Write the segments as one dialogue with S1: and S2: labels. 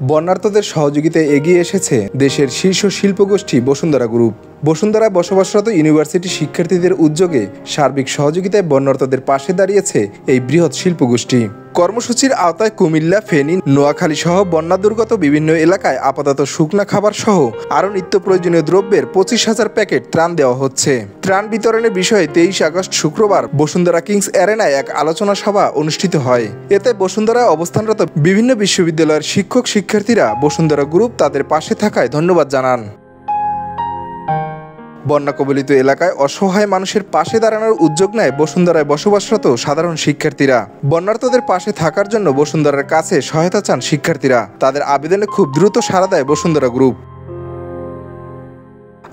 S1: বন্যার্তদের সহযোগিতায় এগিয়ে এসেছে দেশের শীর্ষ শিল্পগোষ্ঠী বসুন্ধরা গ্রুপ। বসুন্ধরায় বসবাসরত ইউনিভার্সিটি শিক্ষার্থীদের উদ্যোগে সার্বিক সহযোগিতায় বন্যার্তদের পাশে দাঁড়িয়েছে এই বৃহৎ শিল্পগোষ্ঠী। কর্মসূচির আওতায় কুমিল্লা, ফেনী, নোয়াখালী সহ বন্যা দুর্গত বিভিন্ন এলাকায় আপাতত শুকনা খাবার সহ আরও নিত্য প্রয়োজনীয় দ্রব্যের 25,000 প্যাকেট ত্রাণ দেওয়া হচ্ছে। ত্রাণ বিতরণের বিষয়ে 23 আগস্ট শুক্রবার বসুন্ধরা কিংস অ্যারেনায় এক আলোচনা সভা অনুষ্ঠিত হয়। এতে বসুন্ধরায় অবস্থানরত বিভিন্ন বিশ্ববিদ্যালয়ের শিক্ষক শিক্ষার্থীরা বসুন্ধরা গ্রুপ তাদের পাশে থাকায় ধন্যবাদ জানান। বন্যা কবলিত এলাকায় অসহায় মানুষের পাশে দাঁড়ানোর উদ্যোগ নেয় বসুন্ধরায় বসবাসরত সাধারণ শিক্ষার্থীরা। বন্যার্তদের পাশে থাকার জন্য বসুন্ধরার কাছে সহায়তা চান শিক্ষার্থীরা। তাদের আবেদনে খুব দ্রুত সাড়া দেয় বসুন্ধরা গ্রুপ।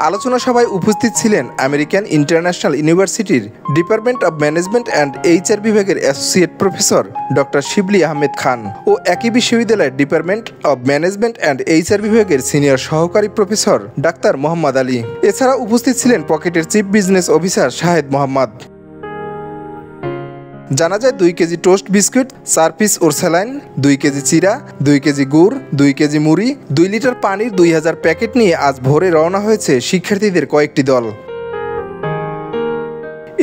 S1: আলোচনা সভায় উপস্থিত ছিলেন আমেরিকান ইন্টারন্যাশনাল ইউনিভার্সিটির department of management and HR বিভাগের অ্যাসোসিয়েট প্রফেসর ডক্টর শিবলি আহমেদ খান ও একই বিশ্ববিদ্যালয়ের department of management and HR বিভাগের সিনিয়র সহকারী প্রফেসর ডাক্তার মোহাম্মদ আলী। এছাড়া উপস্থিত ছিলেন পকেটের chief business officer Shahed Mohammad. জানা যায় 2 KG toast biscuit, 4 piece Orsaline, 2 KG চিরা, 2 কেজি গুড়, 2 কেজি মুড়ি, 2 লিটার পানির 2000 প্যাকেট নিয়ে আজ ভোরে রওনা হয়েছে শিক্ষার্থীদের কয়েকটি দল।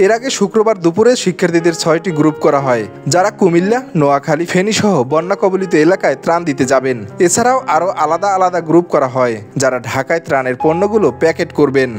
S1: এর আগে শুক্রবার দুপুরে শিক্ষার্থীদের 6টি গ্রুপ করা হয়, যারা কুমিল্লা, নোয়াখালী, ফেনী সহ বন্যা কবলিত এলাকায় ত্রাণ দিতে যাবেন। এছাড়াও আরও আলাদা আলাদা গ্রুপ করা হয়, যারা ঢাকায় ত্রাণের পণ্যগুলো প্যাকেট করবেন।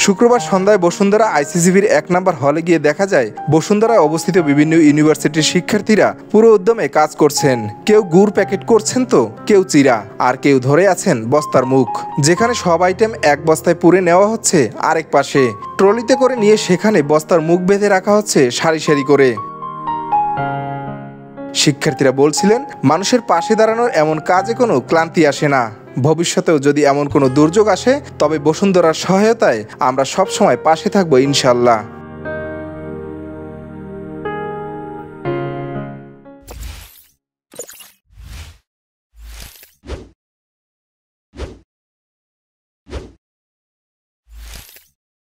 S1: শুক্রবার সন্ধ্যায় বসুন্ধরা আইসিসিবির 1 নম্বর হলে গিয়ে দেখা যায় বসুন্ধরায় অবস্থিত বিভিন্ন ইউনিভার্সিটির শিক্ষার্থীরা পুরো উদ্যমে কাজ করছেন। কেউ গুড় প্যাকেট করছেন, তো কেউ চিরা, আর কেউ ধরে আছেন বস্তার মুখ, যেখানে সব আইটেম এক বস্তায় পুরে নেওয়া হচ্ছে আরেক পাশে ট্রলিতে করে নিয়ে সেখানে বস্তার মুখ বেঁধে রাখা হচ্ছে সারি সারি করে। শিক্ষার্থীরা বলছিলেন, মানুষের পাশে দাঁড়ানোর এমন কাজে কোনো ক্লান্তি আসে না। ভবিষ্যতেও যদি এমন কোনো দুর্যোগ আসে তবে বসুন্ধরার সহায়তায় আমরা সবসময় পাশে থাকবো ইনশাআল্লাহ।